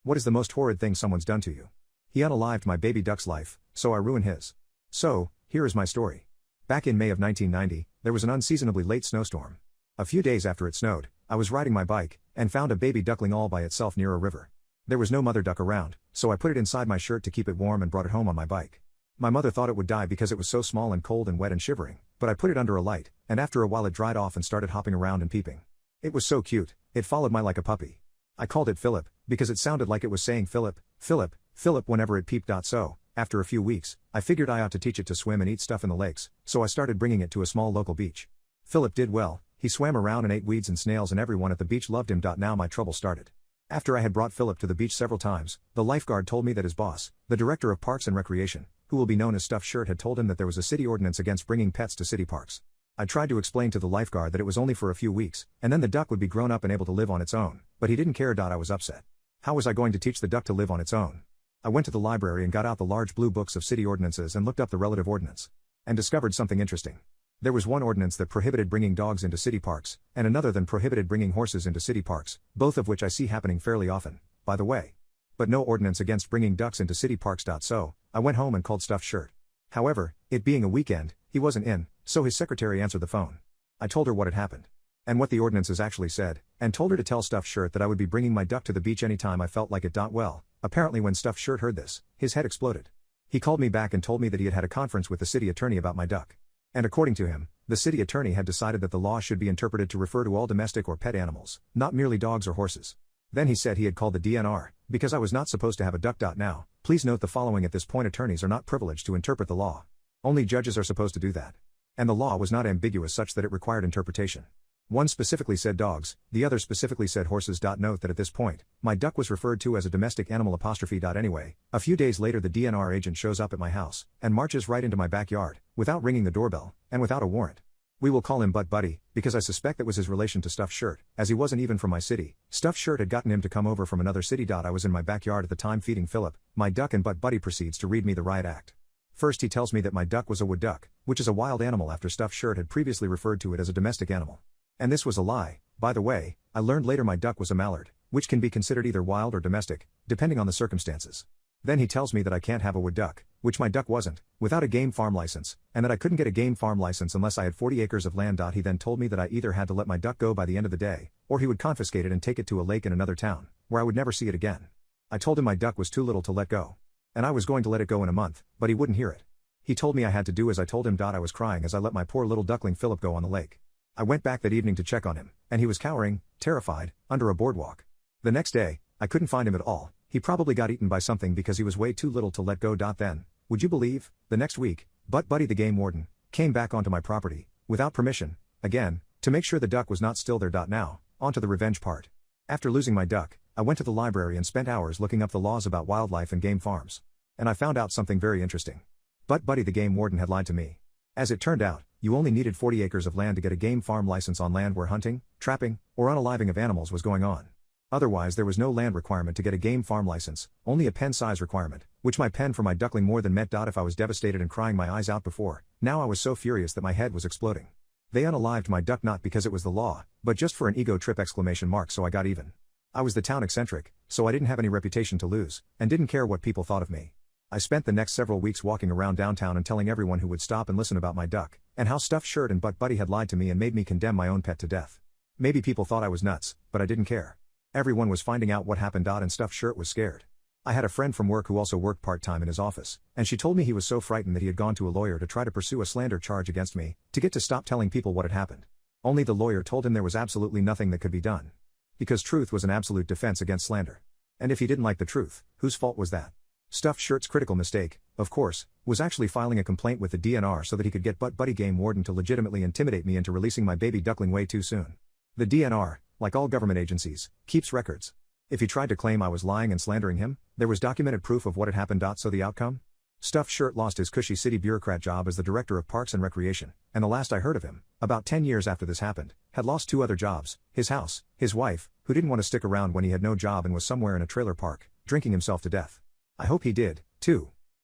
What is the most horrid thing someone's done to you? He unalived my baby duck's life, so I ruin his. So, here is my story. Back in May of 1990, there was an unseasonably late snowstorm. A few days after it snowed, I was riding my bike, and found a baby duckling all by itself near a river. There was no mother duck around, so I put it inside my shirt to keep it warm and brought it home on my bike. My mother thought it would die because it was so small and cold and wet and shivering, but I put it under a light, and after a while it dried off and started hopping around and peeping. It was so cute, it followed me like a puppy. I called it Philip, because it sounded like it was saying Philip, Philip, Philip whenever it peeped. So, after a few weeks, I figured I ought to teach it to swim and eat stuff in the lakes, so I started bringing it to a small local beach. Philip did well, he swam around and ate weeds and snails and everyone at the beach loved him. Now my trouble started. After I had brought Philip to the beach several times, the lifeguard told me that his boss, the director of Parks and Recreation, who will be known as Stuffed Shirt, had told him that there was a city ordinance against bringing pets to city parks. I tried to explain to the lifeguard that it was only for a few weeks, and then the duck would be grown up and able to live on its own, but he didn't care. I was upset. How was I going to teach the duck to live on its own? I went to the library and got out the large blue books of city ordinances and looked up the relative ordinance. And discovered something interesting. There was one ordinance that prohibited bringing dogs into city parks, and another that prohibited bringing horses into city parks, both of which I see happening fairly often, by the way. But no ordinance against bringing ducks into city parks. So, I went home and called Stuffed Shirt. However, it being a weekend, he wasn't in, so his secretary answered the phone. I told her what had happened. And what the ordinances actually said, and told her to tell Stuffed Shirt that I would be bringing my duck to the beach anytime I felt like it. Well, apparently when Stuffed Shirt heard this, his head exploded. He called me back and told me that he had had a conference with the city attorney about my duck. And according to him, the city attorney had decided that the law should be interpreted to refer to all domestic or pet animals, not merely dogs or horses. Then he said he had called the DNR, because I was not supposed to have a duck. Now, please note the following: at this point attorneys are not privileged to interpret the law. Only judges are supposed to do that. And the law was not ambiguous such that it required interpretation. One specifically said dogs, the other specifically said horses. Note that at this point, my duck was referred to as a domestic animal . Anyway, a few days later the DNR agent shows up at my house, and marches right into my backyard, without ringing the doorbell, and without a warrant. We will call him Butt Buddy, because I suspect that was his relation to Stuffed Shirt, as he wasn't even from my city. Stuffed Shirt had gotten him to come over from another city. I was in my backyard at the time feeding Philip, my duck, and Butt Buddy proceeds to read me the riot act. First he tells me that my duck was a wood duck, which is a wild animal after Stuffed Shirt had previously referred to it as a domestic animal. And this was a lie. By the way, I learned later my duck was a mallard, which can be considered either wild or domestic, depending on the circumstances. Then he tells me that I can't have a wood duck, which my duck wasn't, without a game farm license, and that I couldn't get a game farm license unless I had 40 acres of land. He then told me that I either had to let my duck go by the end of the day, or he would confiscate it and take it to a lake in another town, where I would never see it again. I told him my duck was too little to let go. And I was going to let it go in a month, but he wouldn't hear it. He told me I had to do as I told him. I was crying as I let my poor little duckling Philip go on the lake. I went back that evening to check on him, and he was cowering, terrified, under a boardwalk. The next day, I couldn't find him at all. He probably got eaten by something because he was way too little to let go. Then, would you believe, the next week, Butt Buddy the game warden, came back onto my property, without permission, again, to make sure the duck was not still there. Now, onto the revenge part. After losing my duck, I went to the library and spent hours looking up the laws about wildlife and game farms. And I found out something very interesting. Butt Buddy the game warden had lied to me. As it turned out, you only needed 40 acres of land to get a game farm license on land where hunting, trapping, or unaliving of animals was going on. Otherwise there was no land requirement to get a game farm license, only a pen size requirement, which my pen for my duckling more than met. If I was devastated and crying my eyes out before, now I was so furious that my head was exploding. They unalived my duck not because it was the law, but just for an ego trip ! So I got even. I was the town eccentric, so I didn't have any reputation to lose, and didn't care what people thought of me. I spent the next several weeks walking around downtown and telling everyone who would stop and listen about my duck, and how Stuffed Shirt and Butt Buddy had lied to me and made me condemn my own pet to death. Maybe people thought I was nuts, but I didn't care. Everyone was finding out what happened. And Stuffed Shirt was scared. I had a friend from work who also worked part-time in his office, and she told me he was so frightened that he had gone to a lawyer to try to pursue a slander charge against me, to get to stop telling people what had happened. Only the lawyer told him there was absolutely nothing that could be done. Because truth was an absolute defense against slander. And if he didn't like the truth, whose fault was that? Stuffed Shirt's critical mistake, of course, was actually filing a complaint with the DNR so that he could get Butt Buddy game warden to legitimately intimidate me into releasing my baby duckling way too soon. The DNR, like all government agencies, keeps records. If he tried to claim I was lying and slandering him, there was documented proof of what had happened. So the outcome? Stuffed Shirt lost his cushy city bureaucrat job as the director of Parks and Recreation, and the last I heard of him, about 10 years after this happened, had lost 2 other jobs, his house, his wife, who didn't want to stick around when he had no job and was somewhere in a trailer park, drinking himself to death. I hope he did, too.